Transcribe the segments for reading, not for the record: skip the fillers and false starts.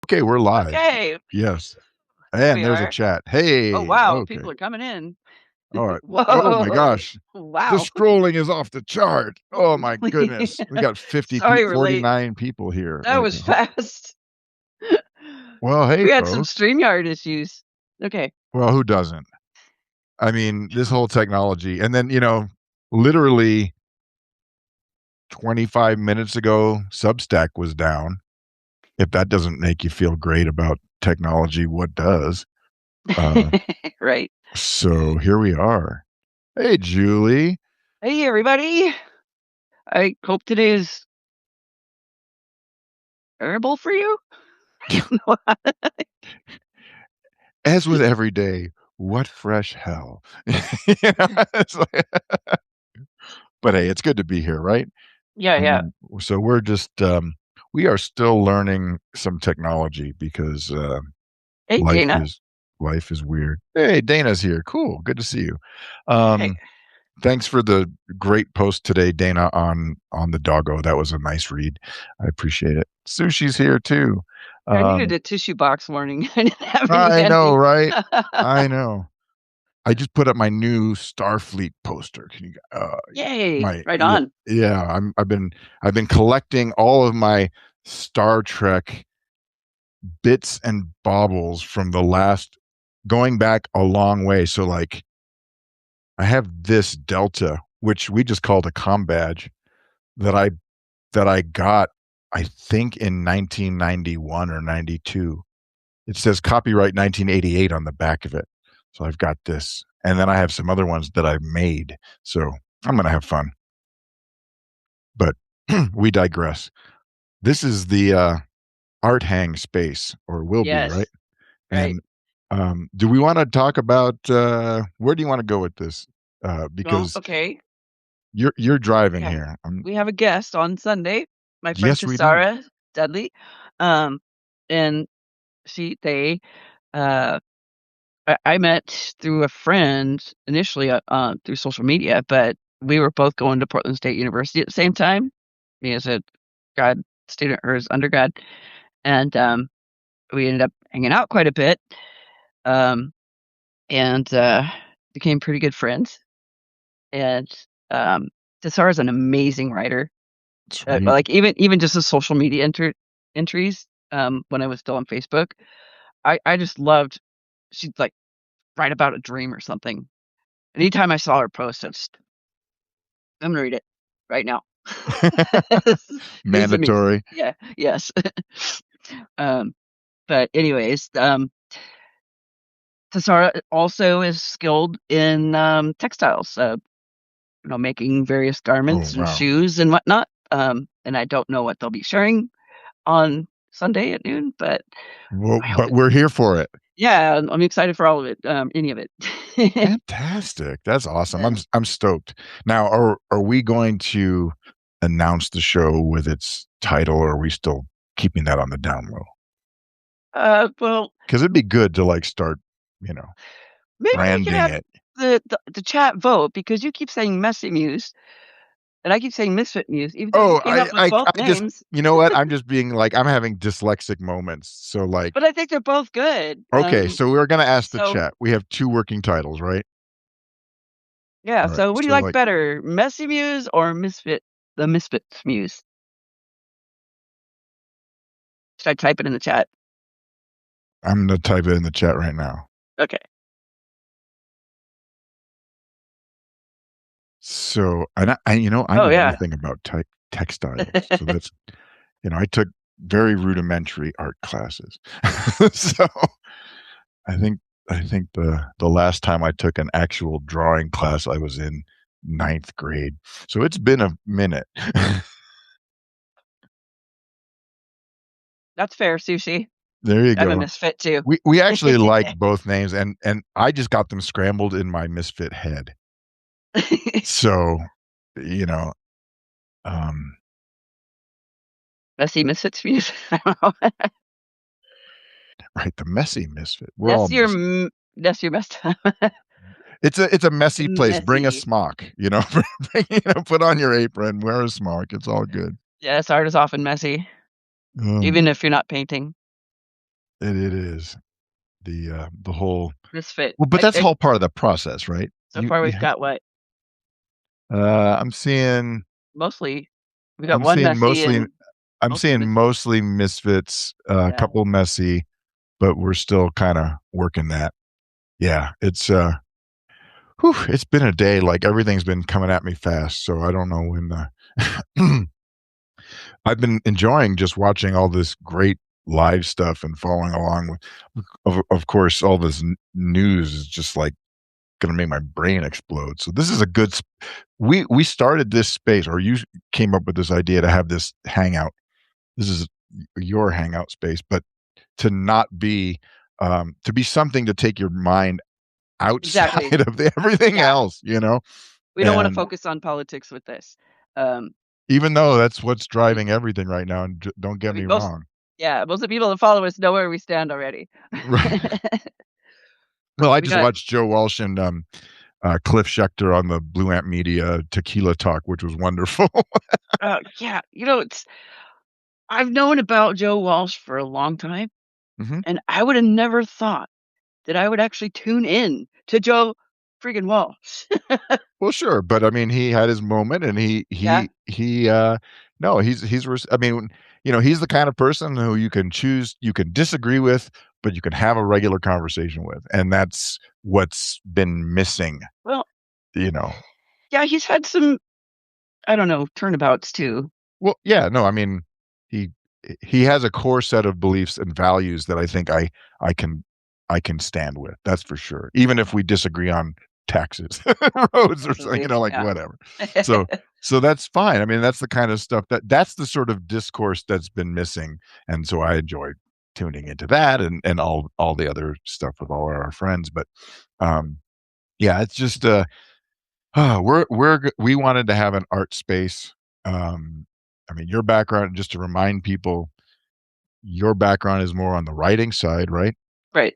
Okay, we're live. Okay, Yes. there And we there's a are. chat. Oh, Hey, wow, okay. people are coming in. All right. Oh my Whoa, gosh. The wow. scrolling is off the chart. Oh my goodness. We got Sorry we're late. 49 people here. That was fast. Well, hey We had some folks. StreamYard issues. Okay. Well, who doesn't? I mean, this whole technology. And then, literally 25 minutes ago, Substack was down. If that doesn't make you feel great about technology, what does? Uh, Right. so here we are. Hey, Julie. Hey, everybody. I hope today is bearable for you. As with every day, what fresh hell? It's like but hey, it's good to be here, right? Yeah, yeah. So we're just, we are still learning some technology because, Hey, life Dana. is life is weird. Hey, Dana's here. Cool. Good to see you. Hey, Um, thanks for the great post today, Dana, on the doggo. That was a nice read. I appreciate it. Sushi's here too. I needed Um, a tissue box warning. I didn't have any I know, handy. right? I know. I just put up my new Starfleet poster. Can you Yay. my Right yeah, on. yeah, I've been collecting all of my Star Trek bits and baubles from the last going back a long way. So like I have this Delta, which we just called a comm badge that I got I think in 1991 or 92. It says copyright 1988 on the back of it. So I've got this. And then I have some other ones that I've made. So I'm going to have fun. But we digress. This is the art hang space, or will be, right? Yes. Right. And do we want to talk about where do you want to go with this? Well, Because okay. you're We driving have here. we have a guest on Sunday, my friend Yes, we do. Cassara Dudley, um, and uh, I met through a friend initially through social media, but we were both going to Portland State University at the same time. Me as a grad student, or as undergrad, and we ended up hanging out quite a bit, um, and became pretty good friends. And um, Cassara is an amazing writer. Sweet. Like even just the social media entries when I was still on Facebook, I just loved. She'd like write about a dream or something. Anytime I saw her post, I'm gonna read it right now. It's amazing. Mandatory. Yeah. Yes. um, but anyways, Tassara also is skilled in textiles. Making various Oh, garments and wow. shoes and whatnot. And I don't know what they'll be sharing on Sunday at noon, but Well, I hope but it's we're here for it. yeah, I'm excited for all of it, any of it. Fantastic. That's awesome. I'm stoked. Now, are we going to announce the show with its title, or are we still keeping that on the down low? Well, Because it'd be good to like start, you know, maybe we can branding have it. the chat vote because you keep saying Messy Muse and I keep saying Misfit Muse, even though you Oh, came up with both I just, names. you know what? I'm just being like, I'm having dyslexic moments. So like, But I think they're both good. okay, so we're gonna ask the So chat. We have two working titles, right? yeah. All right. So what do you So like like, better, Messy Muse or Misfit? The Misfits Muse. Should I type it in the chat? I'm gonna type it in the chat right now. Okay. So, and I Oh know yeah. nothing about textiles. So that's, I took very rudimentary art classes. So I think the last time I took an actual drawing class, I was in ninth grade. So it's been a minute. That's fair, Sushi. There you I'm a go. misfit too. We actually like both names, and I just got them scrambled in my misfit head. So, you know, um, Messy Misfits Muse. I don't know. right, the messy misfit. We're all That's your messy. that's your best time. It's a messy place. Bring a Messy. smock, put on your apron, wear a smock. It's all good. Yes, art is often messy, Um, even if you're not painting. it is the whole. Misfit. Well, but that's all part of the process, right? So far we've got what? I'm seeing Mostly, we got I'm one seeing messy mostly and I'm mostly seeing misfit. mostly misfits, a Yeah. couple messy, but we're still kind of working that. Yeah, it's been a day. Like everything's been coming at me fast, so I don't know when the I've been enjoying just watching all this great live stuff and following along with of course all this news is just like going to make my brain explode. So this is a good we started this space, or you came up with this idea to have this hangout. This is your hangout space, but to not be to be something to take your mind Exactly. outside of everything Yeah. else, you know? We don't want to And focus on politics with this. Um, even though that's what's I mean, driving everything right now, and don't I get me mean, most, wrong. yeah, most of the people that follow us know where we stand already. Right. Well, I We just got, watched Joe Walsh and Cliff Schechter on the Blue Ant Media Tequila Talk, which was wonderful. yeah, I've known about Joe Walsh for a long time, Hmm. and I would have never thought that I would actually tune in to Joe freaking Walsh. Well, sure, but I mean, he had his moment, and Yeah. no, I mean, he's the kind of person who you can choose, you can disagree with, but you can have a regular conversation with, and that's what's been missing, Well, you know. yeah, he's had some, I don't know, turnabouts too. Well, yeah, no, I mean, he he has a core set of beliefs and values that I think I can I can stand with. That's for sure. Even if we disagree on taxes, roads, or something, Absolutely. like Yeah. whatever. So so that's fine. I mean, that's the kind of stuff that's the sort of discourse that's been missing, and so I enjoy tuning into that and all the other stuff with all our friends. But um, yeah, it's just we wanted to have an art space. I mean, your background, just to remind people, your background is more on the writing side, right? Right.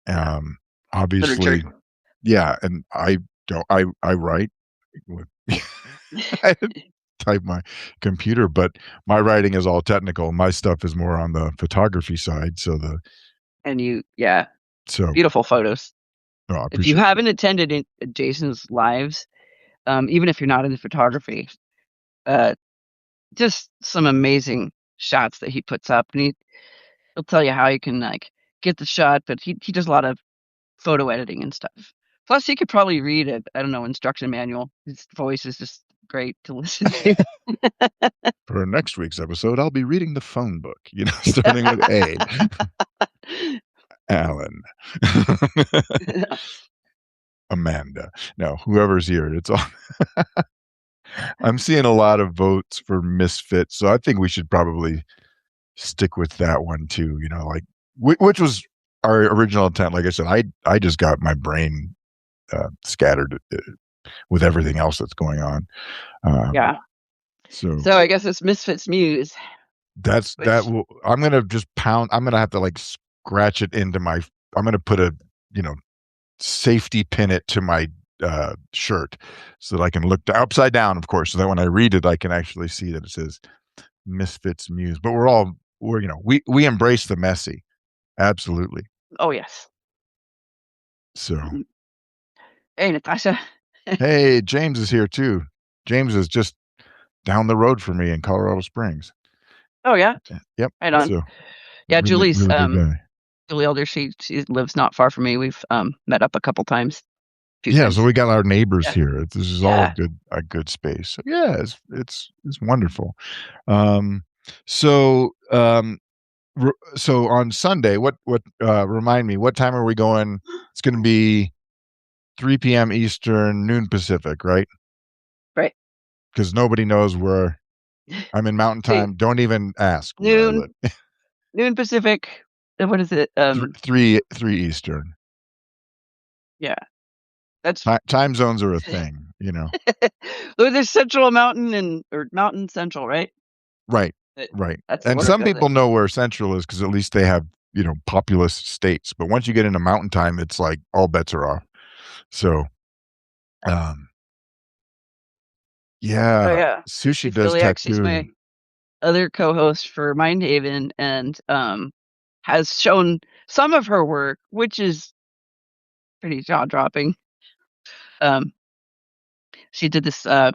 Yeah. Um, Literature. obviously, yeah, and I write with I type my computer, but my writing is all technical. My stuff is more on the photography side. And yeah, So beautiful photos. oh, I If you appreciate that. haven't attended Jason's lives, even if you're not into photography, uh, just some amazing shots that he puts up, and he'll tell you how you can like get the shot, but he does a lot of photo editing and stuff. Plus, he could probably read a, I don't know, instruction manual. His voice is just great to listen to. For next week's episode, I'll be reading the phone book, starting with A. Alan. Amanda. No, whoever's here. It's all I'm seeing a lot of votes for misfits, so I think we should probably stick with that one too, like which was our original intent. Like I said, I just got my brain scattered with everything else that's going on. Um, Yeah. so So I guess it's Misfits Muse, that which will I'm gonna just pound. I'm gonna have to like scratch it into my. I'm gonna put a you know safety pin it to my shirt so that I can look upside down, of course, so that when I read it, I can actually see that it says Misfits Muse. But we embrace the messy, absolutely. oh yes. So Hey Natasha. hey, James is here too. James is just down the road from me in Colorado Springs. Oh yeah. Yep. Right on. So Yeah, really, Julie's really good guy. Julie Elder, she lives not far from me. We've met up a few Yeah, so times. we got our neighbors Yeah. here. This is all Yeah. a good space. So yeah, it's wonderful. Um, so so on Sunday, what remind me, what time are we going? It's going to be 3 p.m. Eastern, noon Pacific, right? Right. Because nobody knows where I'm in Mountain See, Time. Don't even ask where I noon live. noon Pacific. What is it? Three Eastern. Yeah. That's Time zones are a thing. there's Central Mountain and or Mountain Central, right? Right, That- right. That's the And word some of it. people know where Central is because at least they have populous states. But once you get into Mountain Time, it's like all bets are off. So, um, Oh yeah, yeah. Sushi See, does Philiax, he's tattooing. my other co-host for Mindhaven, and has shown some of her work, which is pretty jaw dropping. Um, she did this, I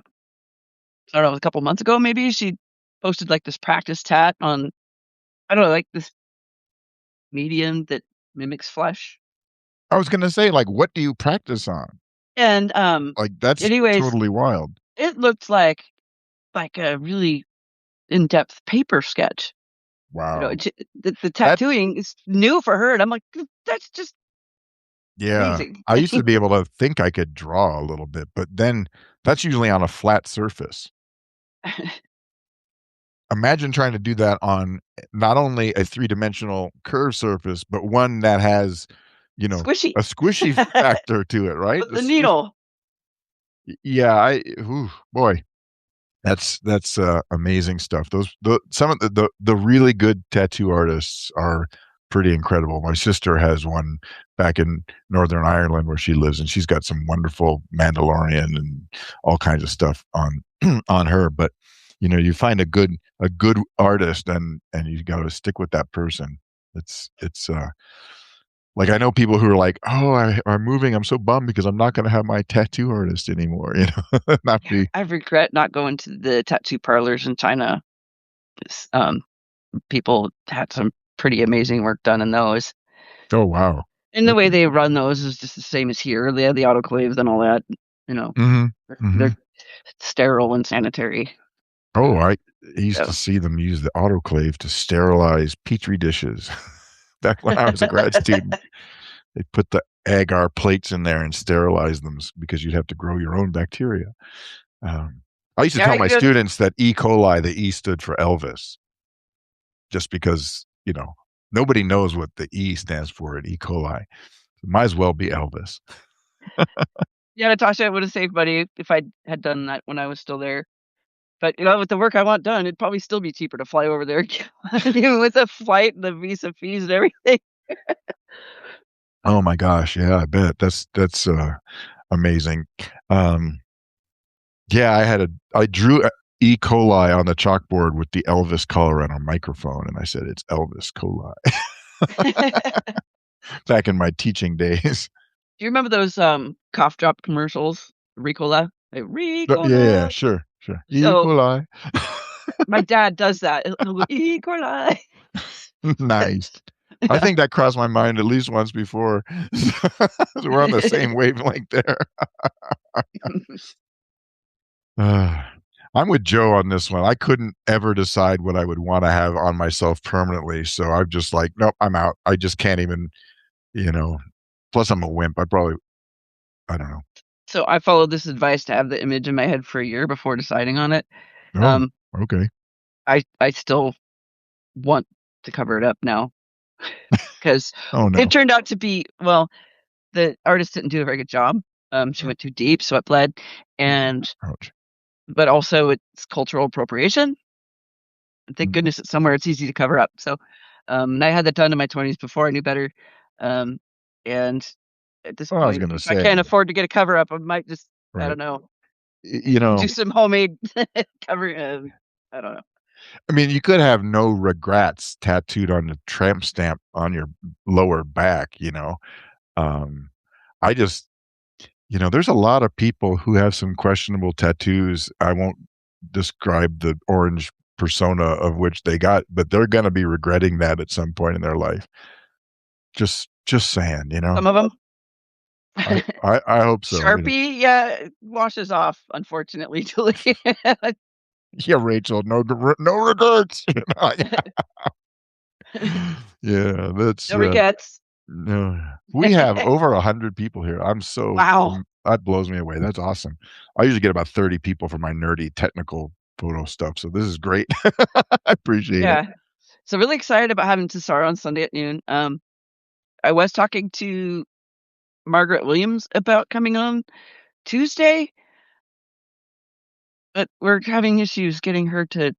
don't know, a couple months ago, maybe she posted like this practice tat on, I don't know, like this medium that mimics flesh. I was gonna say, like, what do you practice on? And Like, that's anyways, totally wild. it looked like a really in-depth paper sketch. You know, Wow. the That tattooing is new for her, and I'm like, that's just Yeah. amazing. I used to be able to think I could draw a little bit, but then that's usually on a flat surface. Imagine trying to do that on not only a three-dimensional curved surface, but one that has, Squishy a squishy factor to it, right? with the needle. Yeah, ooh, boy. That's amazing stuff. Some of the really good tattoo artists are pretty incredible. My sister has one back in Northern Ireland where she lives, and she's got some wonderful Mandalorian and all kinds of stuff on on her. But you find a good artist, and you got to stick with that person. It's like I know people who are like, "Oh, I'm moving. I'm so bummed because I'm not going to have my tattoo artist anymore." Not be. I regret not going to the tattoo parlors in China. 'Cause, people had some pretty amazing work done in those. Oh wow. And the way they run those is just the same as here. They have the autoclaves and all that. You know, Mhm, they're mhm. sterile and sanitary. Oh, I used to So see them use the autoclave to sterilize petri dishes. Back when I was a grad student, they put the agar plates in there and sterilize them because you'd have to grow your own bacteria. I used to yeah, tell I my guess, students that E. coli, the E stood for Elvis, just because, nobody knows what the E stands for at E. coli. It might as well be Elvis. yeah, Natasha, it would have saved money if I had done that when I was still there. But with the work I want done, it'd probably still be cheaper to fly over there, even with the flight and the visa fees and everything. Oh my gosh, yeah, I bet. That's amazing. Um, Yeah, I drew E. coli on the chalkboard with the Elvis color on a microphone, and I said, "It's Elvis coli." Back in my teaching days. Do you remember those cough drop commercials? Ricola, like, Yeah, yeah, Ricola. sure, sure. E. So coli. my dad does that. He'll go, E. coli. Nice. I think that crossed my mind at least once before. We're on the same wavelength there. Uh, I'm with Joe on this one. I couldn't ever decide what I would wanna have on myself permanently, so I'm just like, "Nope, I'm out." I just can't even, you know plus I'm a wimp. I don't know. So I followed this advice to have the image in my head for a year before deciding on it. Oh, Um, okay. I still want to cover it up now because Oh, it no. turned out to be, well, the artist didn't do a very good job. She went too deep, so it bled, and Ouch. but also it's cultural appropriation. Thank Mm. goodness it's somewhere it's easy to cover up. So, and I had that done in my 20s before I knew better. Um, and at this Well, I was point, gonna if I can't say, afford to get a cover up, I might just, I right. don't know, Y you do know, some homemade cover. I don't know. I mean, you could have "no regrets" tattooed on the tramp stamp on your lower back, you know? Um, I just there's a lot of people who have some questionable tattoos. I won't describe the orange persona of which they got, but they're gonna be regretting that at some point in their life. Just saying, you know? Some of them. I hope so, Sharpie, yeah, it washes off, unfortunately, Julie. Yeah, Rachel, no regrets. Yeah, that's, No regrets. no. We have over 100 people here. Wow. That blows me away. That's awesome. I usually get about 30 people for my nerdy technical photo stuff, so this is great. I appreciate it. Yeah. So really excited about having Cesaro on Sunday at noon. I was talking to Margaret Williams about coming on Tuesday, but we're having issues getting her to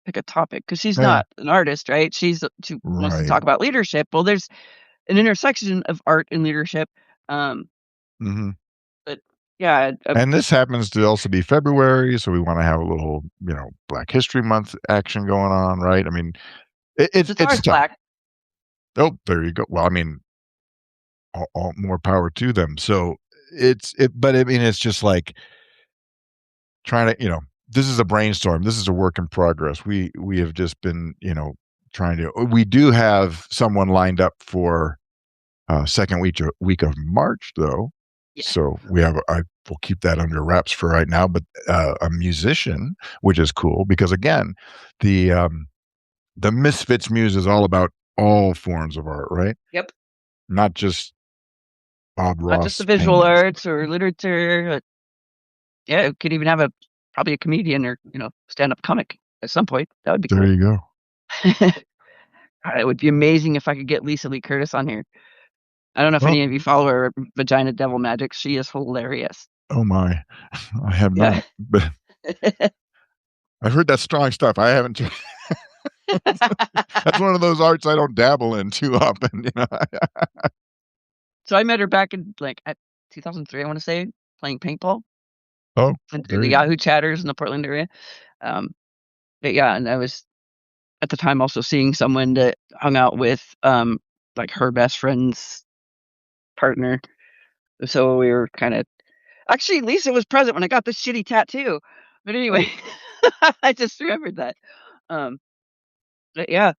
pick a topic because she's Yeah, not an artist, right? She wants to right. talk about leadership. Well, there's an intersection of art and leadership. Um, Mhm. but yeah, And this happens to also be February, so we wanna have a little, Black History Month action going on, right? I mean, because it's it's always tough. black. Oh, there you go. Well, I mean, all more power to them. So but I mean, it's just like trying to, this is a brainstorm. This is a work in progress. We have just been, trying to. We do have someone lined up for second week of March, though. Yeah. So we have. I will keep that under wraps for right now. But a musician, which is cool because again, the um, the Misfits Muse is all about all forms of art, right? Yep. Not just Bob Not just the Ross visual paintings. arts or literature. Yeah, it could even have a probably a comedian or stand up comic at some point. That would be There cool. you go. It would be amazing if I could get Lisa Lee Curtis on here. I don't know if Well, any of you follow her Vagina Devil Magic. She is hilarious. oh my, I have Yeah. not, but I've heard that strong stuff. I haven't. That's one of those arts I don't dabble in too often. So I met her back in like at 2003, I want to say, playing paintball Oh, and through there the you. Yahoo chatters in the Portland area. Um, but yeah, and I was at the time also seeing someone that hung out with like her best friend's partner. So we were kind of actually Lisa was present when I got this shitty tattoo. But Oh, anyway, I just remembered that. Um, but yeah,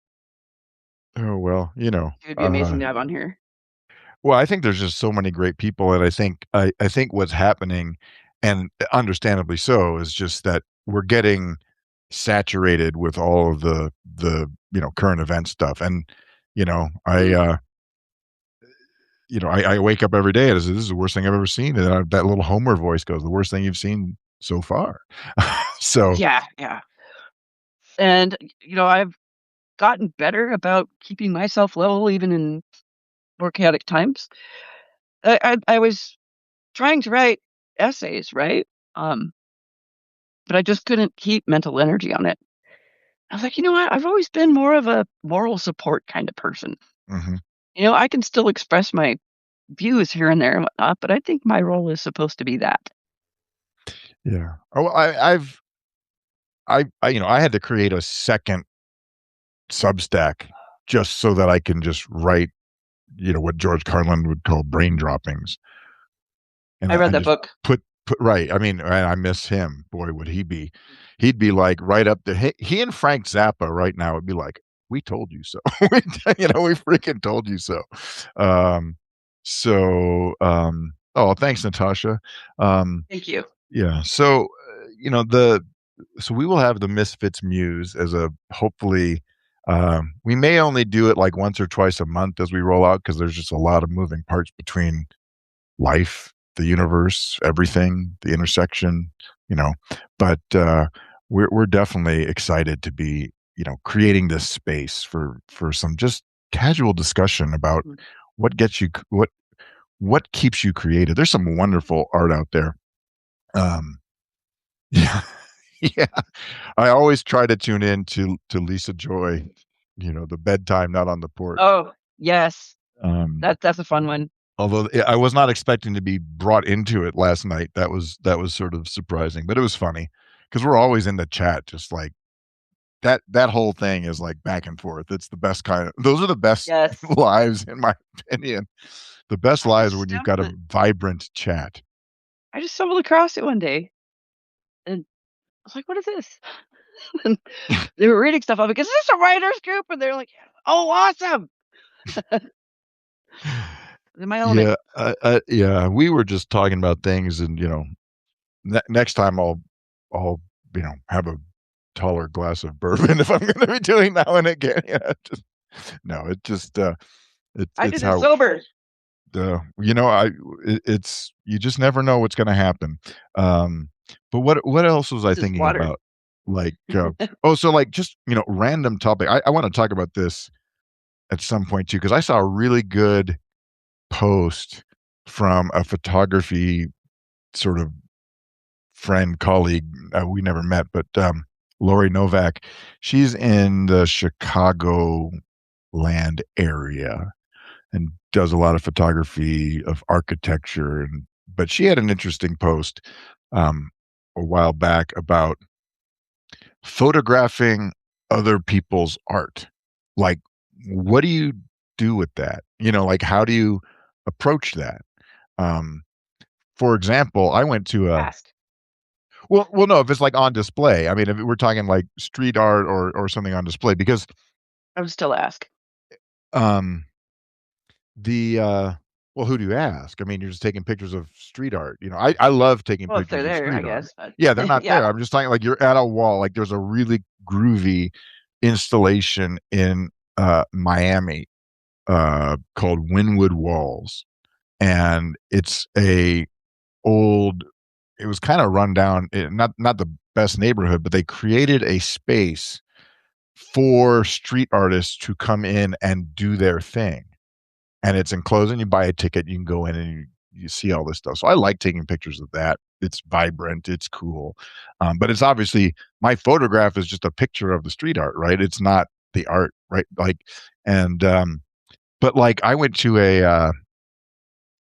oh well, it would be amazing to have on here. well, I think there's just so many great people, and I think what's happening, and understandably so, is just that we're getting saturated with all of the current event stuff, and you know I Mhm. uh, I wake up every day and I say, this is the worst thing I've ever seen, and that little Homer voice goes, the worst thing you've seen so far. So, Yeah, yeah. And I've gotten better about keeping myself level even in more chaotic times. I was trying to write essays, right? Um, but I just couldn't keep mental energy on it. I was like, you know what? I've always been more of a moral support kind of person. mhm, I can still express my views here and there and whatnot, but I think my role is supposed to be that. yeah. Oh, I had to create a second Substack just so that I can just write, what George Carlin would call brain droppings, I read and that just book. put right. I mean, and I miss him. Boy, would he be. He'd be like right up there. He and Frank Zappa right now would be like, "We told you so." We freaking told you so. Um, oh, thanks, Natasha. Um, Thank you. yeah. So, so we will have the Misfits Muse as a hopefully. We may only do it like once or twice a month as we roll out because there's just a lot of moving parts between life, the universe, everything, the intersection, you know. But we're definitely excited to be, creating this space for some just casual discussion about Mm. what gets you what keeps you creative. There's some wonderful art out there. Um, yeah, yeah. I always try to tune in to Lisa Joy, the bedtime, not on the porch. Oh, yes. Um, That's a fun one. Although I was not expecting to be brought into it last night. That was sort of surprising, but it was funny because 'cause we're always in the chat just like that whole thing is like back and forth. It's the best kind of those are the best Yes. lives in my opinion. The best I lives just are when you've got a stumbled vibrant chat. I just stumbled across it one day and I was like, what is this? And they were reading stuff. I'm like, is this a writers group? And they're like, oh, awesome. In my element. Yeah, yeah, we were just talking about things and, next time I'll, have a taller glass of bourbon if I'm gonna be doing that one again. Yeah, just no, it just, I it's did it how sober. it's you just never know what's gonna happen. But what else was I This is thinking water. about? Like, oh, so like just, random topic. I wanna talk about this at some point too, because I saw a really good post from a photography sort of friend, colleague, we never met, but, Lori Novak. She's in the Chicago land area and does a lot of photography of architecture but she had an interesting post a while back about photographing other people's art. Like, what do you do with that? You know, like how do you approach that? Um, for example, I went to a Ask. well, no, if it's like on display. I mean, if we're talking like street art or something on display, because I would still ask. um, the well, who do you ask? I mean, you're just taking pictures of street art. You know, I love taking Well, if they're pictures of there, I street art. guess. But Yeah, they're not there. yeah. I'm just talking like you're at a wall. Like there's a really groovy installation in Miami called Wynwood Walls, and it's a old. It was kind of run down, not the best neighborhood, but they created a space for street artists to come in and do their thing. And it's enclosed, and you buy a ticket, you can go in and you see all this stuff. So I like taking pictures of that. It's vibrant, it's cool. But it's obviously my photograph is just a picture of the street art, right? It's not the art, right? Like, and but like I went to a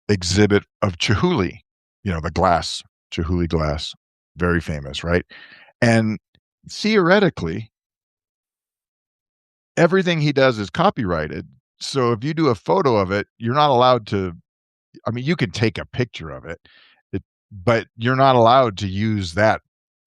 exhibit of Chihuly, you know, the glass, Chihuly glass, very famous, right? And theoretically, everything he does is copyrighted. So if you do a photo of it, you're not allowed to. I mean, you can take a picture of it, but you're not allowed to use that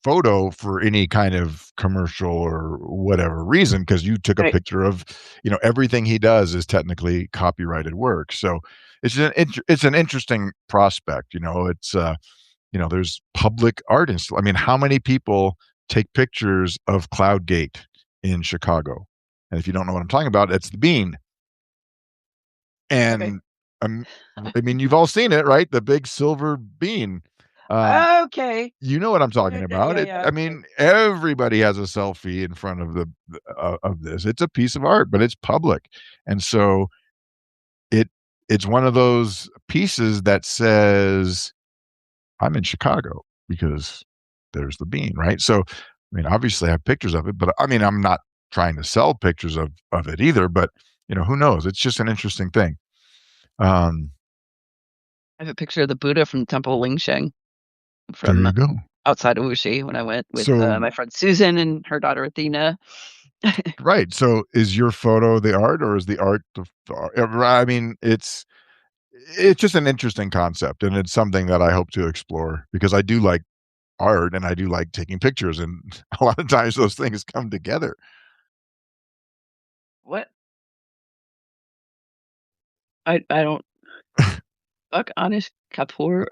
photo for any kind of commercial or whatever reason because you took a Right. picture of, you know, everything he does is technically copyrighted work. So it's an interesting prospect. You know, it's you know, there's public art. I mean, how many people take pictures of Cloud Gate in Chicago? And if you don't know what I'm talking about, it's the bean. Okay. And I mean, you've all seen it, right? The big silver bean. Um, Okay. you know what I'm talking Yeah, yeah, about. yeah, It. yeah. I Okay. mean, everybody has a selfie in front of the of this. It's a piece of art, but it's public, and so it it's one of those pieces that says I'm in Chicago because there's the bean, right? So, I mean, obviously I have pictures of it, but I mean, I'm not trying to sell pictures of it either. But you know, who knows? It's just an interesting thing. Um, I have a picture of the Buddha from the Temple of Lingsheng there from you go. outside of Wuxi when I went with So, my friend Susan and her daughter Athena. right. So, is your photo the art, or is the art the? I mean, it's just an interesting concept, and it's something that I hope to explore because I do like art and I do like taking pictures, and a lot of times those things come together. What? I don't fuck honest Kapoor.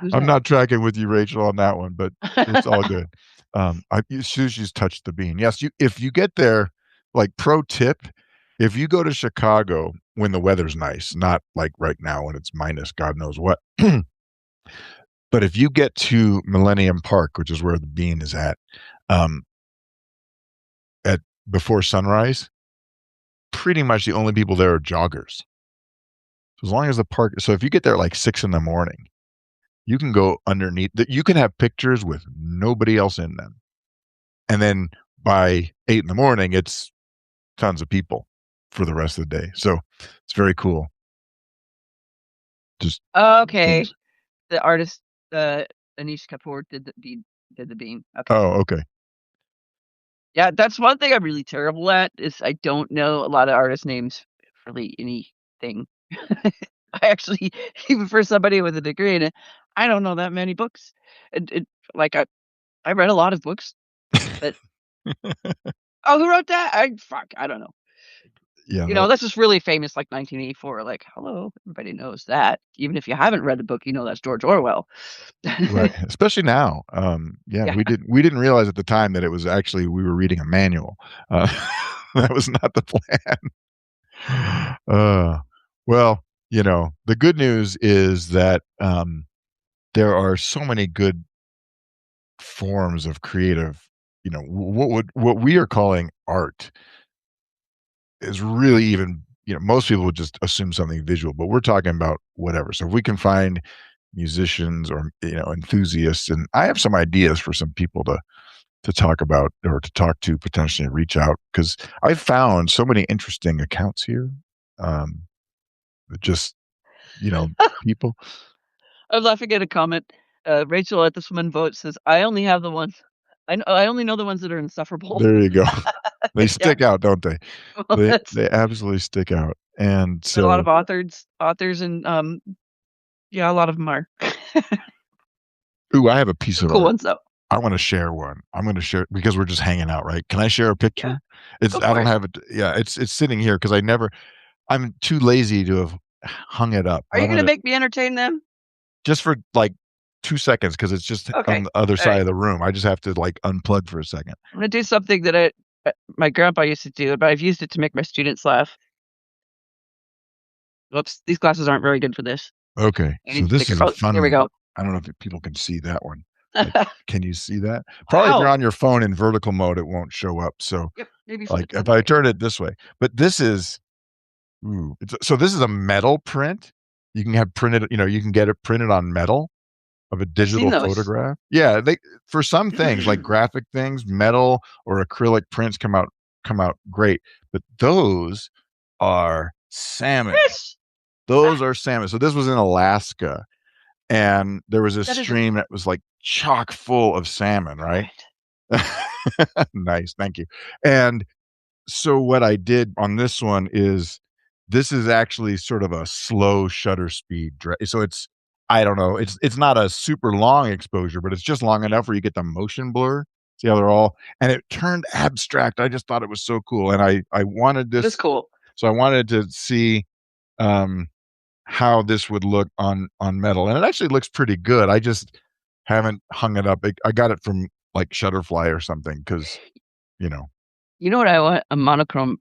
Who's I'm that? not tracking with you, Rachel, on that one, but it's all good. Sushi's touched the bean. Yes, you if you get there, like pro tip, if you go to Chicago when the weather's nice, not like right now when it's minus God knows what. But if you get to Millennium Park, which is where the bean is um, at before sunrise, pretty much the only people there are joggers. So as long as the park, so if you get there at like 6 in the morning, you can go underneath. You can have pictures with nobody else in them, and then by 8 in the morning, it's tons of people for the rest of the day. So it's very cool. Just Okay. The artist Anish Kapoor did the bean. Okay. oh, okay, Yeah, that's one thing I'm really terrible at is I don't know a lot of artist names for really anything. I actually, even for somebody with a degree in it, I don't know that many books. It like I read a lot of books, but oh, who wrote that? I don't know. yeah, You know, no, this is really famous, like 1984. Like, hello, everybody knows that. Even if you haven't read the book, you know that's George Orwell. right. Especially now. Yeah, Yeah. we didn't realize at the time that it was actually we were reading a manual. Uh, that was not the plan. Uh, well, you know, the good news is that there are so many good forms of creative, you know, what we are calling art is really even, you know, most people would just assume something visual, but we're talking about whatever. So if we can find musicians or, you know, enthusiasts, and I have some ideas for some people to talk about or to talk to, potentially reach out, because I've found so many interesting accounts here. Um, just, you know, people. I'm laughing at a comment. Rachel at This Woman Vote says, "I only have the ones. I only know the ones that are insufferable." There you go. They Yeah. stick out, don't they? Well, They that's they absolutely stick out. And But a lot so, of authors and yeah, a lot of them are. ooh, I have a piece Some of cool art. ones though. I want to share one. I'm going to share because we're just hanging out, right? Can I share a Yeah, picture? It's go I for don't it. have it. Yeah, it's sitting here because I'm too lazy to have hung it up. Are But you I'm gonna gonna make me entertain them? just for like 2 seconds because it's just on Okay. the other All side right. of the room. I just have to like unplug for a second. I'm gonna do something that my grandpa used to do, but I've used it to make my students laugh. Whoops, these glasses aren't very good for this. Okay, I so need this thicker. is a Oh, there we fun. go. I don't know if people can see that one. Like, can you see that? Probably if you're Wow. on your phone in vertical mode, it won't show up. So, Yep. Maybe flip like, it the if other I way. turn it this way, but this is so this is a metal print. You can have printed, you can get it printed on metal of a I've seen digital those. photograph. Yeah, they for some things like graphic things, metal or acrylic prints come out great. But those are salmon. Yes. Those Ah, are salmon. So this was in Alaska, and there was a that is a stream that was like chock full of salmon, right? perfect. Nice, thank you. And so what I did on this one is this is actually sort of a slow shutter speed. So it's I don't know. It's not a super long exposure, but it's just long enough where you get the motion blur. See how they're all and it turned abstract. I just thought it was so cool, and I wanted That is this, cool. so I wanted to see um, how this would look on metal, and it actually looks pretty good. I just haven't hung it up. I got it from like Shutterfly or something because you know You know what I want a monochrome,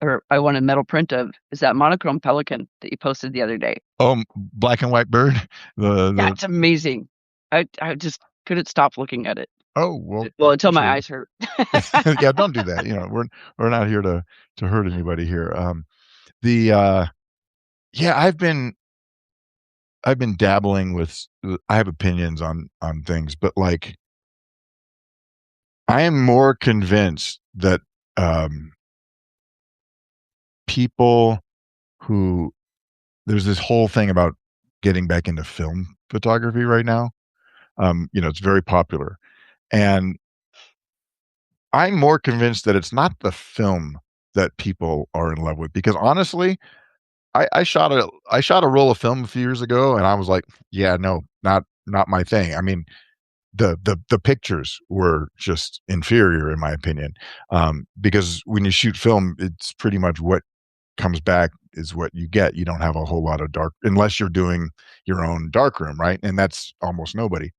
or I want a metal print of is that monochrome pelican that you posted the other day. Oh, black and white bird? The That's amazing. I just couldn't stop looking at it. oh, well, Well, until my appreciate eyes hurt. it. Yeah, don't do that. We're not here to hurt anybody here. The yeah, I've been dabbling with I have opinions on things, but like I am more convinced that um people who there's this whole thing about getting back into film photography right now. It's very popular. And I'm more convinced that it's not the film that people are in love with because honestly, I shot a roll of film a few years ago and I was like, yeah, no, not my thing. I mean, the pictures were just inferior in my opinion. Because when you shoot film, it's pretty much what comes back is what you get. You don't have a whole lot of dark unless you're doing your own darkroom, right? And that's almost nobody.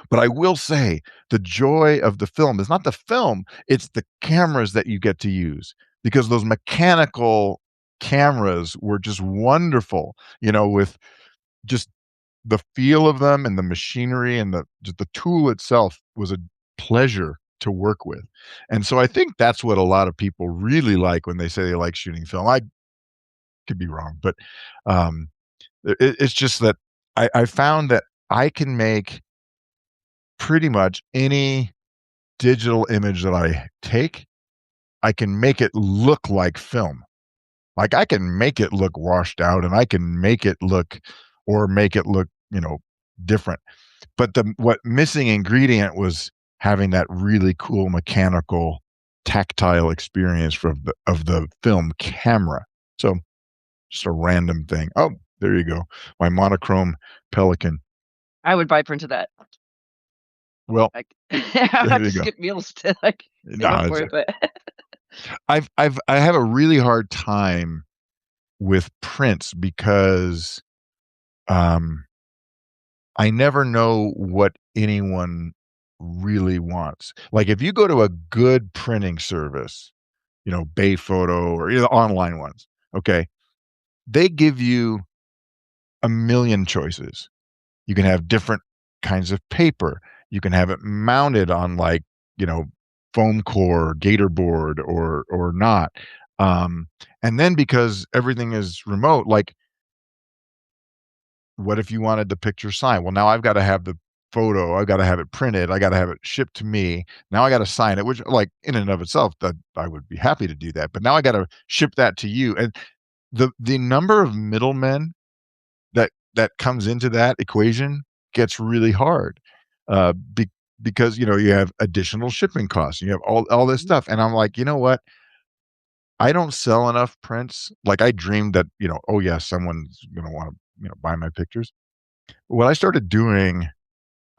But I will say the joy of the film is not the film, it's the cameras that you get to use because those mechanical cameras were just wonderful, with just the feel of them and the machinery and just the tool itself was a pleasure to work with. And so I think that's what a lot of people really like when they say they like shooting film. I could be wrong, but um, it's just that I found that I can make pretty much any digital image that I take, I can make it look like film. Like I can make it look washed out and I can make it look, different. But the what missing ingredient was having that really cool mechanical tactile experience of the film camera. So just a random thing. Oh, there you go. My monochrome pelican. I would buy print of that. Well, Like I there have you to go. skip meals to like No, save up for it's it, but I have a really hard time with prints because um I never know what anyone really wants. Like if you go to a good printing service, Bay Photo or online ones, okay, they give you a million choices. You can have different kinds of paper. You can have it mounted on like, you know, foam core, gator board or not. Um, and then because everything is remote, like what if you wanted the picture signed? Well, now I've got to have the photo, I've got to have it printed, I got to have it shipped to me. Now I got to sign it, which like in and of itself, that I would be happy to do that. But now I got to ship that to you. And the number of middlemen that comes into that equation gets really hard. Uh, be, because you have additional shipping costs, you have all this stuff, and I'm like, you know what? I don't sell enough prints. Like I dreamed that, oh yeah, someone's gonna want to, buy my pictures. What I started doing,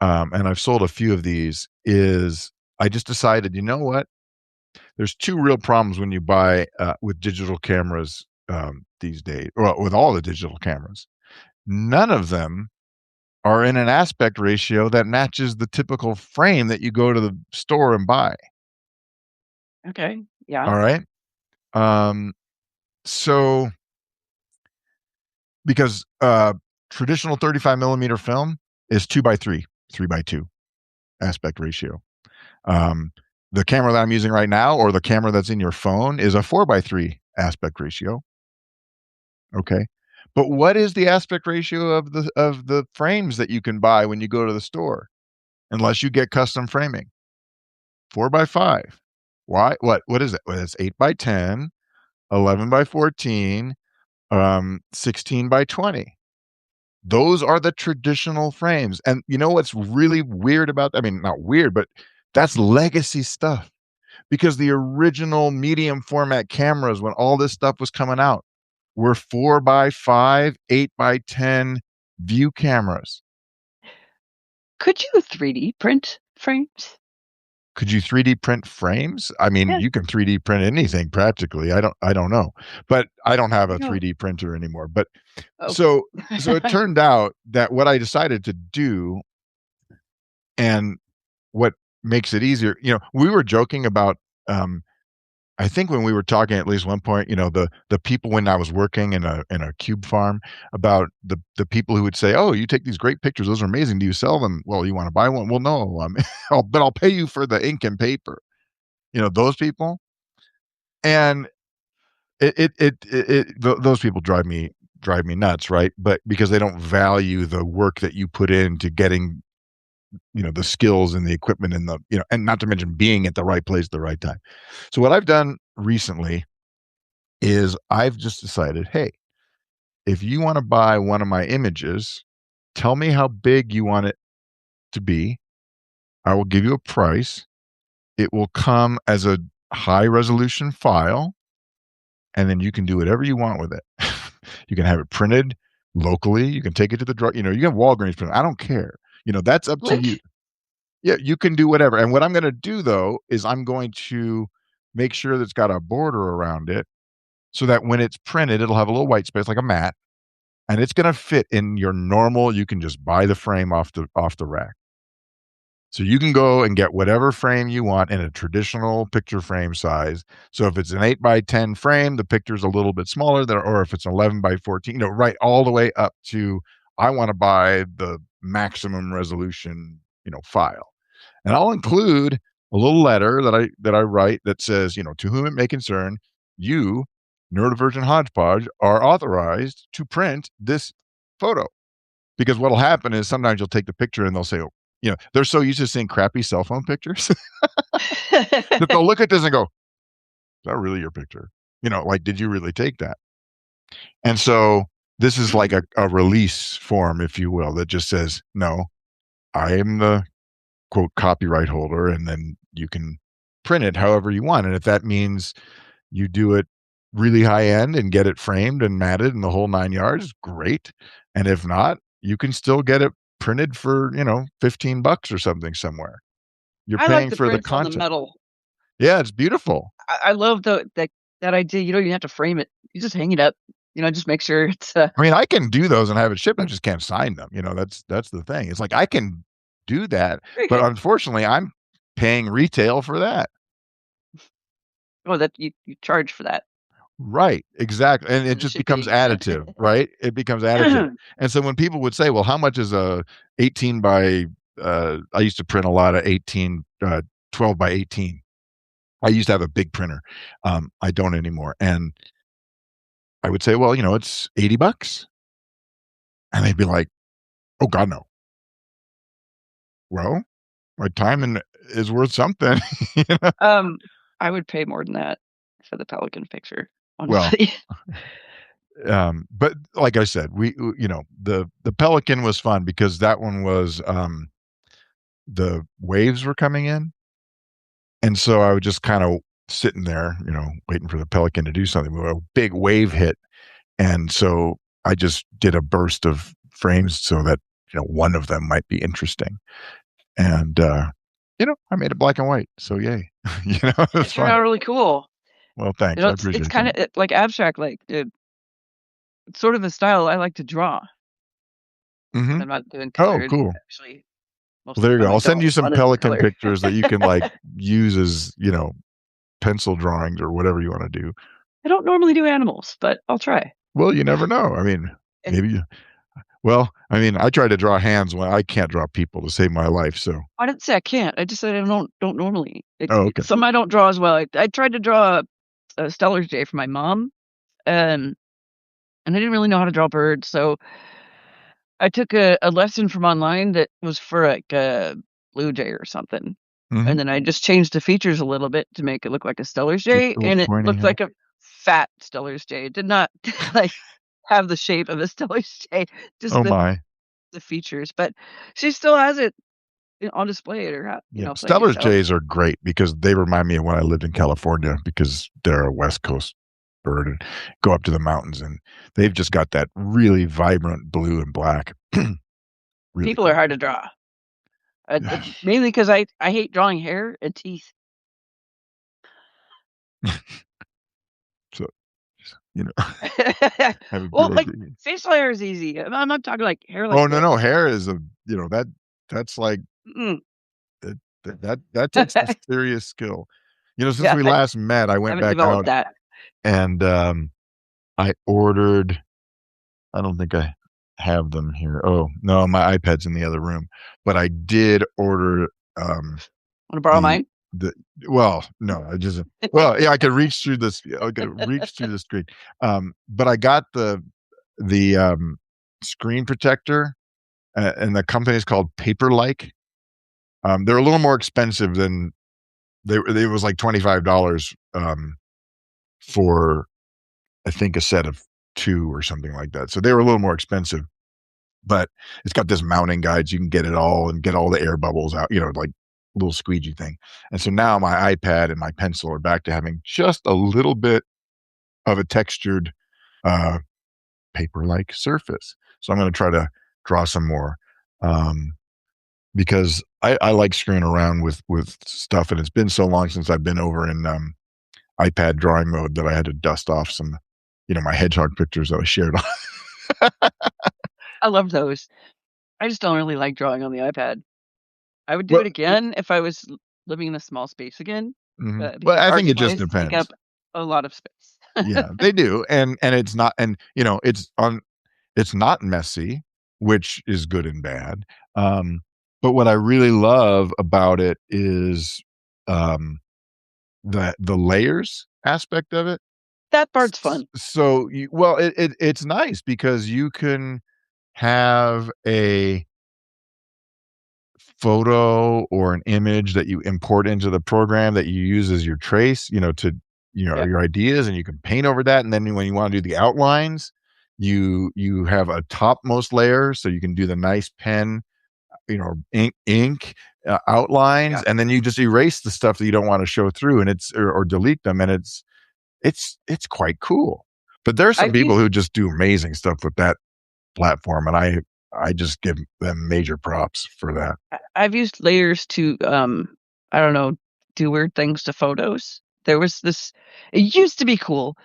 and I've sold a few of these, is I just decided, you know what? There's two real problems when you buy with digital cameras these days, well, with all the digital cameras. None of them are in an aspect ratio that matches the typical frame that you go to the store and buy. Okay. Yeah. All right. Um, so because traditional 35 millimeter film is 2:3, 3:2 aspect ratio. Um, the camera that I'm using right now, or the camera that's in your phone, is a 4:3 aspect ratio. Okay. But what is the aspect ratio of the frames that you can buy when you go to the store? Unless you get custom framing. 4:5. Why? What is it? Well, it's 8:10, 11:14, 16:20. Those are the traditional frames. And you know what's really weird about, I mean, not weird, but that's legacy stuff. Because the original medium format cameras, when all this stuff was coming out, were 4:5, 8:10 view cameras. Could you 3D print frames? Could you 3D print frames? I mean, Yeah. you can 3D print anything practically. I don't know. But I don't have You a know. 3D printer anymore. But Oh. so so it turned out that what I decided to do, and what makes it easier, we were joking about, um I think when we were talking at least one point, the people when I was working in a cube farm, about the people who would say, "Oh, you take these great pictures; those are amazing. Do you sell them? Well, you want to buy one? Well, no, but I'll pay you for the ink and paper." Those people, and those people drive me nuts, right? But because they don't value the work that you put into getting, the skills and the equipment and and not to mention being at the right place at the right time. So what I've done recently is I've just decided, hey, if you want to buy one of my images, tell me how big you want it to be. I will give you a price. It will come as a high resolution file, and then you can do whatever you want with it. You can have it printed locally. You can take it to the drug, you can have Walgreens print. I don't care. That's up to you. Which Yeah, you can do whatever. And what I'm going to do though is I'm going to make sure that it's got a border around it so that when it's printed, it'll have a little white space like a mat, and it's gonna fit in your normal. You can just buy the frame off the rack. So you can go and get whatever frame you want in a traditional picture frame size. So if it's an 8:10 frame, the picture's a little bit smaller than, or if it's 11:14, right all the way up to, I wanna buy the maximum resolution, file. And I'll include a little letter that I write that says, "To whom it may concern, you, NeuroDivergent Hodgepodge, are authorized to print this photo." Because what'll happen is sometimes you'll take the picture and they'll say, they're so used to seeing crappy cell phone pictures that they'll look at this and go, "Is that really your picture? Like, did you really take that?" And so this is like a release form, if you will, that just says, "No, I am the quote copyright holder," and then you can print it however you want. And if that means you do it really high end and get it framed and matted and the whole 9 yards, great. And if not, you can still get it printed for, $15 or something somewhere. You're I like paying the for the prints on the content. metal. Yeah, it's beautiful. I love that idea. You don't even have to frame it. You just hang it up. Just make sure it's I mean, I can do those and have it shipped. I just can't sign them. That's the thing. It's like I can do that, very but good. unfortunately, I'm paying retail for that. Oh, that you charge for that Right, exactly, and it for the just becomes shipping. additive, right? It becomes additive, and so when people would say, "Well, how much is a 18 by," I used to print a lot of 18, 12 by 18. I used to have a big printer. I don't anymore, and I would say, "Well, it's $80," and they'd be like, "Oh god, no." Well, my time is worth something, you know? um, I would pay more than that for the Pelican picture, Well, honestly. but like I said, the Pelican was fun because that one was, the waves were coming in, and so I would just kinda sitting there, waiting for the pelican to do something. Well, a big wave hit, and so I just did a burst of frames so that one of them might be interesting, and I made it black and white. So yay, It it's turned fun. out really cool. Well, thanks. I It's appreciate kind that. of like abstract, like it's sort of a style I like to draw. Hmm. I'm not doing Oh, color cool. actually. Well, Most of there the you go. time I I'll send don't you some want to do pelican color. pictures that you can like use as pencil drawings or whatever you want to do. I don't normally do animals, but I'll try. Well, you never know. I mean, And maybe. Well, I mean, I try to draw hands when I can't draw people to save my life. So, I didn't say I can't. I just said I don't normally. oh, okay. Some I don't draw as well. I tried to draw a Stellar's Day for my mom, and I didn't really know how to draw birds, so I took a lesson from online that was for like a blue jay or something. Hmm. And then I just changed the features a little bit to make it look like a Stellar's Just jay, a little and it pointy looked head. like a fat Stellar's jay. It did not like have the shape of a Stellar's jay, just Oh my. the features. But she still has it on display at her, Yeah. place. Stellar's So jays are great because they remind me of when I lived in California because they're a West Coast bird and go up to the mountains and they've just got that really vibrant blue and black. Really people are cool. hard to draw. Mainly because I hate drawing hair and teeth. So, you know, having Well, people. like facial hair is easy. I'm not talking like hair like Oh no, no, this. hair is that's like Mm-mm. that takes some serious skill. Since Yeah, we I last met, I went haven't back developed out that. and I ordered. I don't think I have them here. Oh no, my iPad's in the other room. But I did order um Want to borrow the mine? the well, no, I just well, yeah, I could reach through this. I could reach through the screen. But I got the screen protector, and the company is called Paperlike. They're a little more expensive than it was like $25 for I think a set of two or something like that. So they were a little more expensive, but it's got this mounting guide. So you can get it all and get all the air bubbles out, like little squeegee thing. And so now my iPad and my pencil are back to having just a little bit of a textured uh, paper-like surface. So I'm going to try to draw some more. Um, because I like screwing around with stuff, and it's been so long since I've been over in iPad drawing mode that I had to dust off some, my hedgehog pictures that I shared on. I love those. I just don't really like drawing on the iPad. I would do Well, it again if I was living in a small space again, mhm. Well, because I art think it just supplies take up depends. a lot of space. Yeah, they do, and it's not, and it's not messy, which is good and bad. Um, but what I really love about it is um, the layers aspect of it. That part's fun. So well, it's nice because you can have a photo or an image that you import into the program that you use as your trace, to Yeah. your ideas, and you can paint over that. And then when you want to do the outlines, you have a topmost layer, so you can do the nice pen, ink outlines, Yeah. and then you just erase the stuff that you don't want to show through, and or delete them, and it's quite cool. But there's some I've people used who just do amazing stuff with that platform, and I just give them major props for that. I've used layers to I don't know, do weird things to photos. There was this it used to be cool.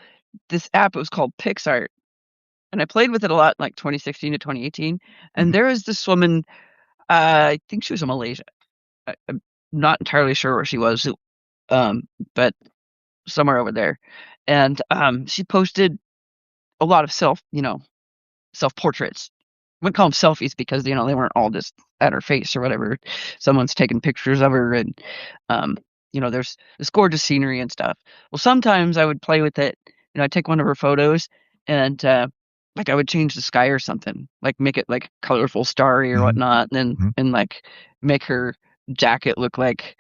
This app, it was called PixArt, and I played with it a lot in like 2016 to 2018. And Mhm, there was this woman, I think she was in Malaysia. I'm not entirely sure where she was, um, but somewhere over there. And she posted a lot of self portraits. I wouldn't call them selfies because they weren't all just at her face or whatever. Someone's taking pictures of her, and um, there's this gorgeous scenery and stuff. Well, sometimes I would play with it. I'd take one of her photos and like I would change the sky or something, like make it like colorful, starry or mhm, whatnot, and then mhm. and like make her jacket look like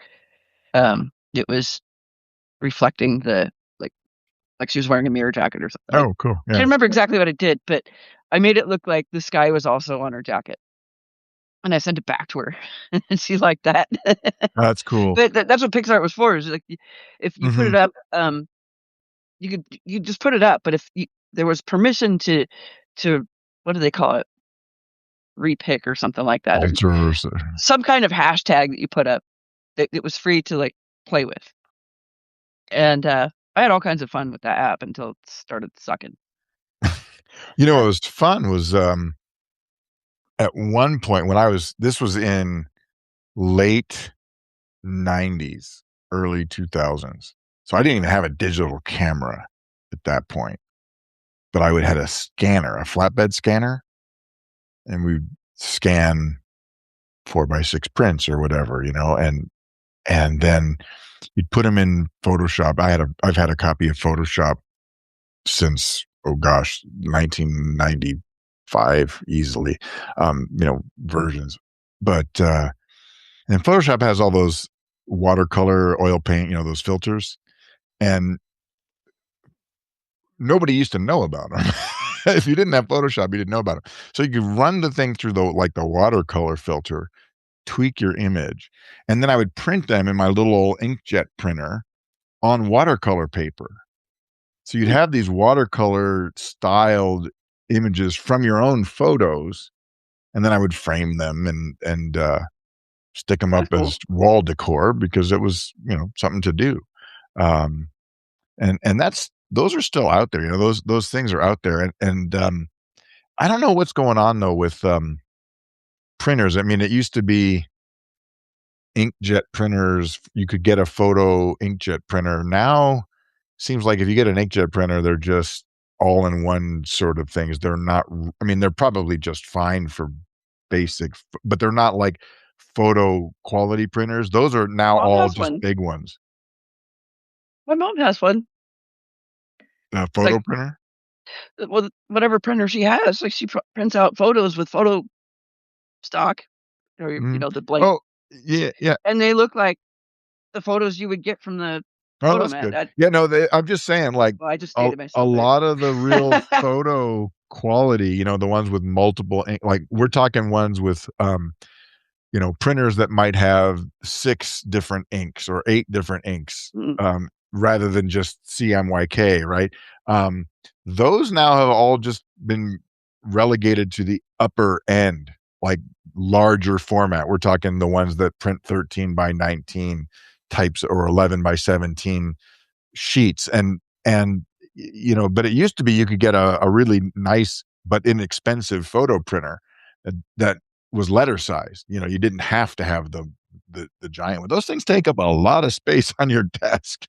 it was reflecting the like she was wearing a mirror jacket or something. I Oh, cool. Yeah. can't remember exactly what I did, but I made it look like the sky was also on her jacket. and I sent it back to her, and she liked that. That's cool. But that's what Pixar was for. Is like if you put Hmm. it up, you just put it up. But if there was permission to what do they call it, repick or something like that, or Altars. some kind of hashtag that you put up that it was free to like play with. And I had all kinds of fun with that app until it started sucking. You know what Uh, was fun was at one point when this was in late 90s, early 2000s. So I didn't even have a digital camera at that point, but I would had a scanner, a flatbed scanner, and we'd scan 4x6 prints or whatever, and then you'd put them in Photoshop. I've had a copy of Photoshop since, oh gosh, 1995 easily, versions. But and Photoshop has all those watercolor, oil paint, those filters, and nobody used to know about them. If you didn't have Photoshop, you didn't know about them. So you could run the thing through the watercolor filter, tweak your image, and then I would print them in my little old inkjet printer on watercolor paper. So you'd have these watercolor styled images from your own photos, and then I would frame them and stick them up that's cool. as wall decor because it was something to do. Um, and those are still out there. Those things are out there, and I don't know what's going on though with printers. I mean, it used to be inkjet printers. You could get a photo inkjet printer. Now seems like if you get an inkjet printer, they're just all in one sort of things. They're not, I mean, they're probably just fine for basic, but they're not like photo quality printers. Those are now Mom all has just one. big ones. My mom has one. A Like, photo printer? well, whatever printer she has, like she prints out photos with photo stock, or Mhm. the blank, Oh, yeah, yeah. and they look like the photos you would get from the Oh, that's photomat. good. Yeah, no, I'm just saying, like, Well, I just a dated a myself there. lot of the real photo quality, the ones with multiple ink, like, we're talking ones with, printers that might have 6 different inks or 8 different inks, Mm. rather than just CMYK, right? Um, those now have all just been relegated to the upper end, like larger format. We're talking the ones that print 13 by 19 types or 11 by 17 sheets. And but it used to be you could get a really nice but inexpensive photo printer that was letter size. You didn't have to have the giant one. Those things take up a lot of space on your desk.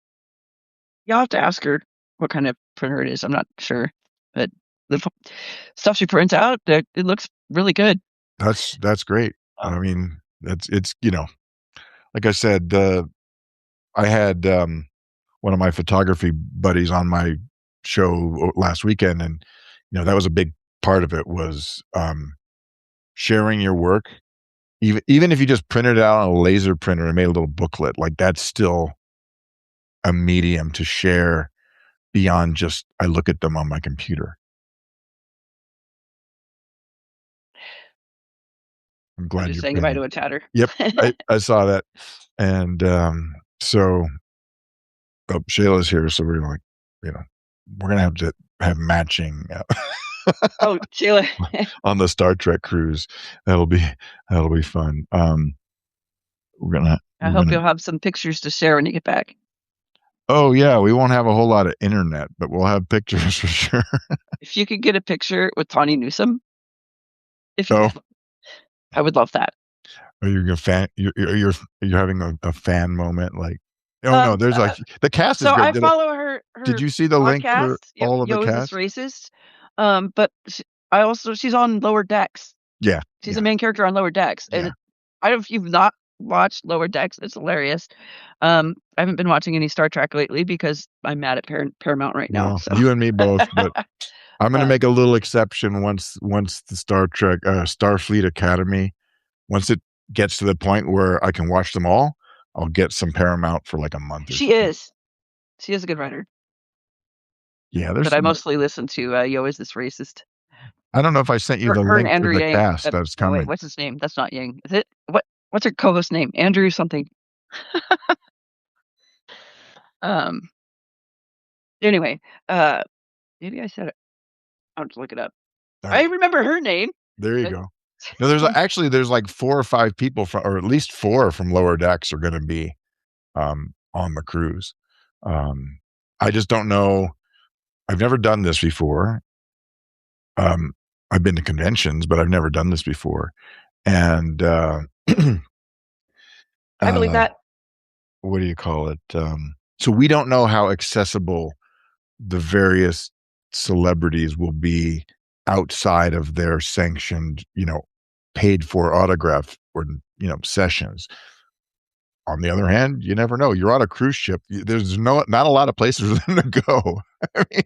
You'll have to ask her what kind of printer it is. I'm not sure, but the stuff she prints out, it looks really good. That's great. I Um, mean, it's like I said, I had one of my photography buddies on my show last weekend, and that was a big part of it was sharing your work. Even if you just printed it out on a laser printer and made a little booklet, like that's still a medium to share beyond just I look at them on my computer. I'm I'm glad just you're saying goodbye painting. to a chatter. Yep, I saw that, and so Shayla's here, so we're like, you know, we're gonna have to have matching Oh, Sheila, on the Star Trek cruise. That'll be that'll be fun. We're gonna I we're hope gonna. you'll have some pictures to share when you get back. Oh yeah, we won't have a whole lot of internet, but we'll have pictures for sure. If you could get a picture with Tawny Newsome, if you Oh, could, I would love that. are you a fan? You're having a fan moment, like. Oh no, Um, there's uh, like the cast is so great. I follow her Did you see the link for podcast. Yep, all of the Yo, is this cast? racist? But she's on Lower Decks. Yeah, She's a yeah, main character on Lower Decks, and yeah. I don't know if you've not watched Lower Decks. It's hilarious. I haven't been watching any Star Trek lately because I'm mad at Paramount right now. Well, So, you and me both, but I'm gonna uh, make a little exception once the Star Trek Starfleet Academy, once it gets to the point where I can watch them all, I'll get some Paramount for like a month or she something. is she is a good writer, Yeah, there's but I some. mostly listen to Yo, is this racist? I don't know if I sent you the Her and link to Andrew the Yang. cast that's No, wait, coming. what's his name? That's not Yang. Is it? What's her co-host name? Andrew something. Um. Anyway, uh, maybe I said it. I'll just look it up. All I right, remember her name. there you go. No, there's like 4 or 5 people from, or at least four from Lower Decks are going to be on the cruise. Um, I just don't know. I've never done this before. Um, I've been to conventions, but I've never done this before. And I believe uh, that. what do you call it? So we don't know how accessible the various celebrities will be outside of their sanctioned, paid for autograph or sessions. On the other hand, you never know. You're on a cruise ship. There's not a lot of places for them to go. I mean,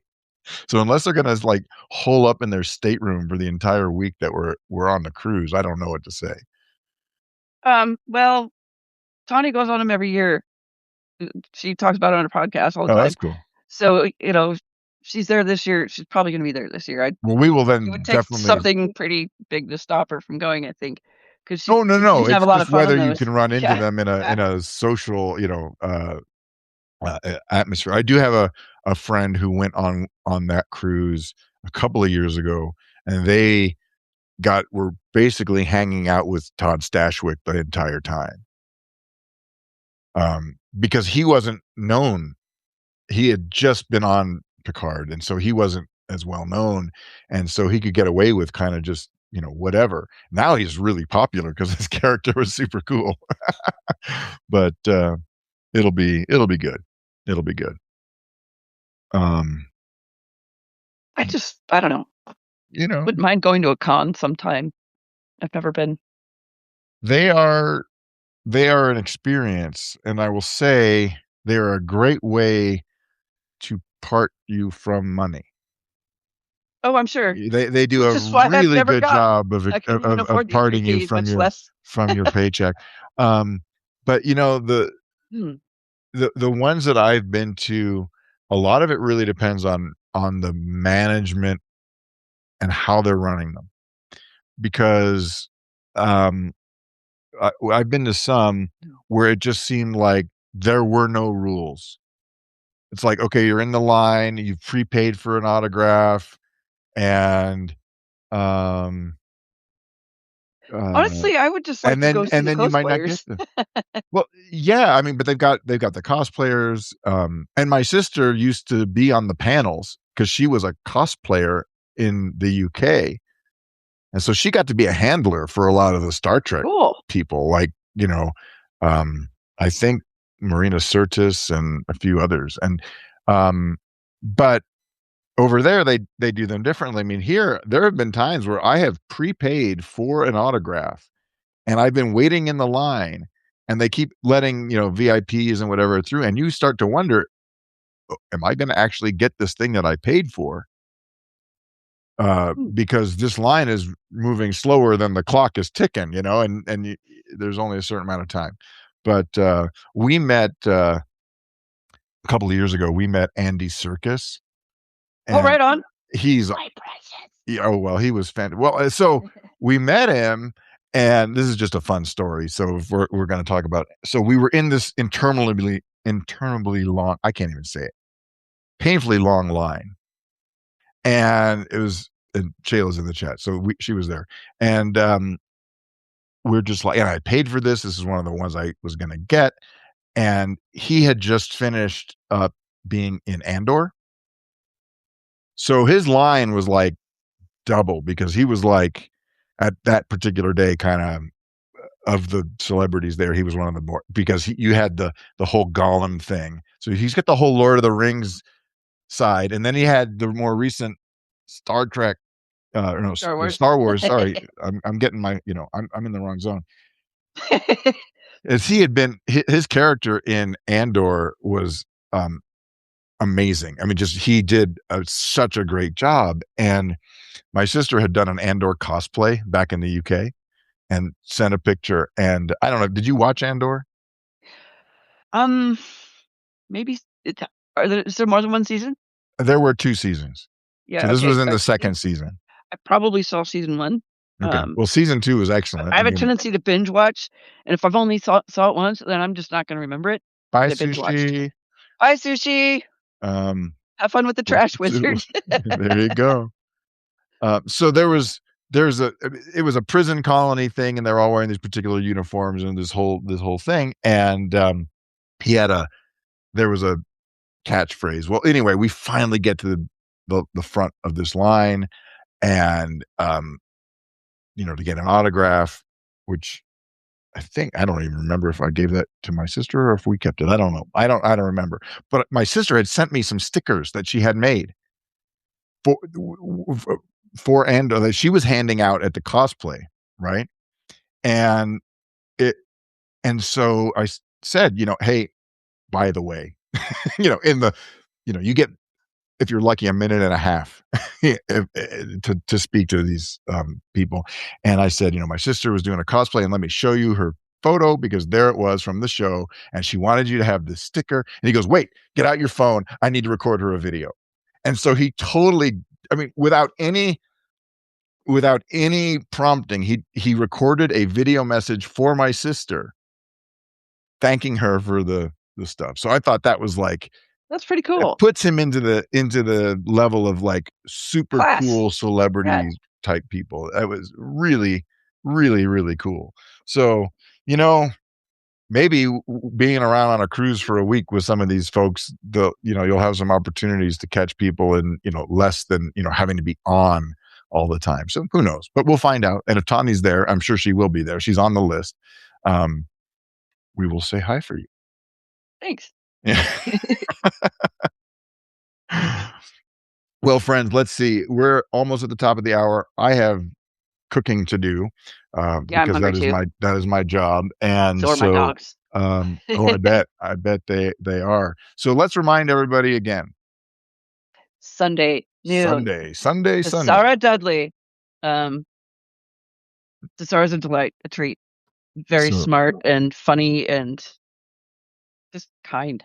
so unless they're gonna like hole up in their stateroom for the entire week that we're on the cruise, I don't know what to say. Well, Tawny goes on them every year. She talks about it on her podcast all the Oh, that's time. cool. So, she's there this year. She's probably going to be there this year. Well, we will It would then take definitely. something pretty big to stop her from going, I think, because Oh, no, she no. seems to have a It's lot of just fun on whether you those. can run into Yeah, them in a yeah. social, atmosphere. I do have a friend who went on that cruise a couple of years ago, and they were basically hanging out with Todd Stashwick the entire time, because he wasn't known. He had just been on Picard, and so he wasn't as well known, and so he could get away with kind of just whatever. Now he's really popular because his character was super cool. But it'll be good. It'll be good. Um, I don't know. you know, Wouldn't mind going to a con sometime. I've never been. they are they are an experience, and I will say they are a great way to part you from money. Oh, I'm sure. They do Which a is why I've really never good gone. job of I couldn't even of afford the parting you UPP, from much your less. paycheck. Um, but Hmm. the ones that I've been to, a lot of it really depends on the management and how they're running them. Because um, I've been to some where it just seemed like there were no rules. It's like, okay, you're in the line, you've prepaid for an autograph, and um, uh, Honestly, I would just like and to go then see the you might not get cosplayers. them. Well, yeah, I mean, but they've got the cosplayers, and my sister used to be on the panels because she was a cosplayer in the UK, and so she got to be a handler for a lot of the Star Trek Cool. people, like um, I think Marina Sirtis and a few others, and um, but over there they do them differently. I mean, here there have been times where I have prepaid for an autograph and I've been waiting in the line and they keep letting, VIPs and whatever through. And you start to wonder, am I going to actually get this thing that I paid for? Hmm. Because this line is moving slower than the clock is ticking, there's only a certain amount of time. But we met a couple of years ago. We met Andy Serkis, Oh, and right on. he's My precious. oh well, he was fantastic. Well, so we met him, and this is just a fun story. So if we're going to talk about, so we were in this interminably long. I can't even say it. Painfully long line, and it was. And Shayla's in the chat, so she was there, and we're just like, and I paid for this. This is one of the ones I was going to get, and he had just finished up being in Andor, so his line was like double because he was like at that particular day kind of the celebrities there, he was one of the more, because you had the whole Gollum thing. So he's got the whole Lord of the Rings side, and then he had the more recent Star Trek, or no, Star Wars. Star Wars. Sorry, I'm getting my, I'm in the wrong zone. As he had been, his character in Andor was um, amazing. I mean, just he did such a great job. And my sister had done an Andor cosplay back in the UK and sent a picture. And I don't know, did you watch Andor? um, maybe is there more than one season? There were 2 seasons. So Yeah. this was Okay. in I the think second season. I probably saw season 1. Okay. Um, Well, season 2 is I excellent. I have a mean, tendency to binge watch, and if I've only saw it once, then I'm just not gonna remember it bye because I binge watched. sushi. Bye, Sushi. Um, Have fun with the trash wizard. there you go. So there's a it was a prison colony thing, and they're all wearing these particular uniforms and this whole thing. And he had a there was a catchphrase. Well, anyway, we finally get to the front of this line, and to get an autograph, which I don't even remember if I gave that to my sister or if we kept it. I don't know. I don't remember. But my sister had sent me some stickers that she had made for and that she was handing out at the cosplay, right? And it and so said, hey, by the way, in the you get, if you're lucky, a minute and a half to speak to these people. And I said, my sister was doing a cosplay, and let me show you her photo, because there it was from the show, and she wanted you to have this sticker. And he goes, wait, get out your phone. I need to record her a video. And so he totally, I mean, without any prompting, he recorded a video message for my sister, thanking her for the stuff. So I thought that was like, That's pretty it cool. puts him into the level of like super Class. cool Yeah. celebrity type people. That was really, really, really cool. So, you know, maybe being around on a cruise for a week with some of these folks, you'll have some opportunities to catch people, and less than having to be on all the time. So who knows? But we'll find out. And if Tawny's there, I'm sure she will be there. She's on the list. Um, we will say hi for you. Thanks. Yeah. Well, friends, let's see. We're almost at the top of the hour. I have cooking to do, Yeah, I'm because hungry too. that is my job. And So are my so, dogs. oh, I bet they are. So let's remind everybody again. Sunday noon. Sunday, Sunday, To Sunday. Sarah Dudley. Um, to Sarah's a delight, a treat. Very So smart and funny and just kind.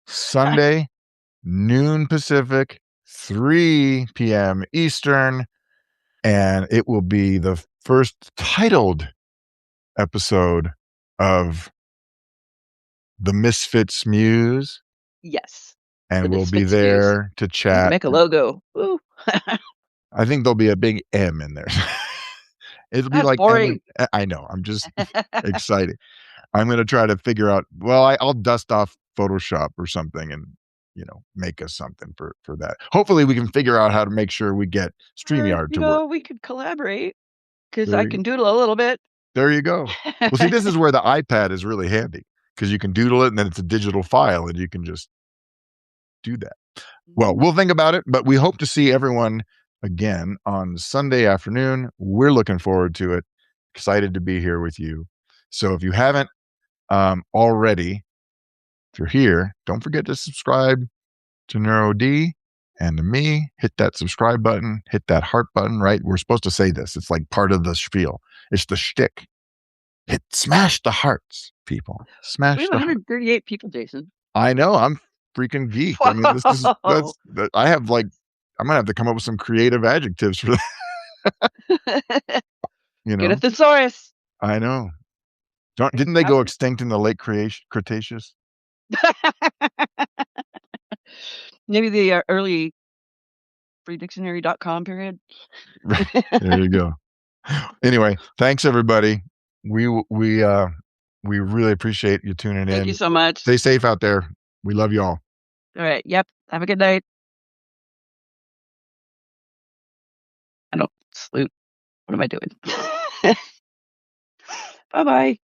Sunday, noon Pacific, 3 p.m. Eastern, and it will be the first titled episode of the Misfits Muse, Yes. The and we'll be Misfits Muse. there to We can chat. make a logo. Woo. I think there'll be a big M in there. It'll be That's like Emily. boring. I know. I'm just excited. I'm gonna try to figure out. Well, I'll dust off Photoshop or something, and make us something for that. Hopefully, we can figure out how to make sure we get Or, StreamYard to work. we could collaborate because There I you can doodle a little bit. there you go. Well, see, this is where the iPad is really handy, because you can doodle it, and then it's a digital file, and you can just do that. Well, Mhm. we'll think about it, but we hope to see everyone again on Sunday afternoon. We're looking forward to it. Excited to be here with you. So if you haven't already, if you're here, don't forget to subscribe to NeuroD and to me. Hit that subscribe button, hit that heart button, right? We're supposed to say this. It's like part of the spiel. It's the shtick. Smash the hearts, people. We Smash have the heart. 138 people, Jason. I know. I'm freaking geeked. I mean, Whoa. I have like, I'm gonna have to come up with some creative adjectives for that. You Get a know, thesaurus. I know. Didn't they go extinct in the late Cretaceous? Maybe the early freedictionary.com period. Right. There you go. Anyway, thanks everybody. We really appreciate you tuning Thank you in. so much. Stay safe out there. We love you all. All right. Yep. Have a good night. I don't salute. What am I doing? Bye bye.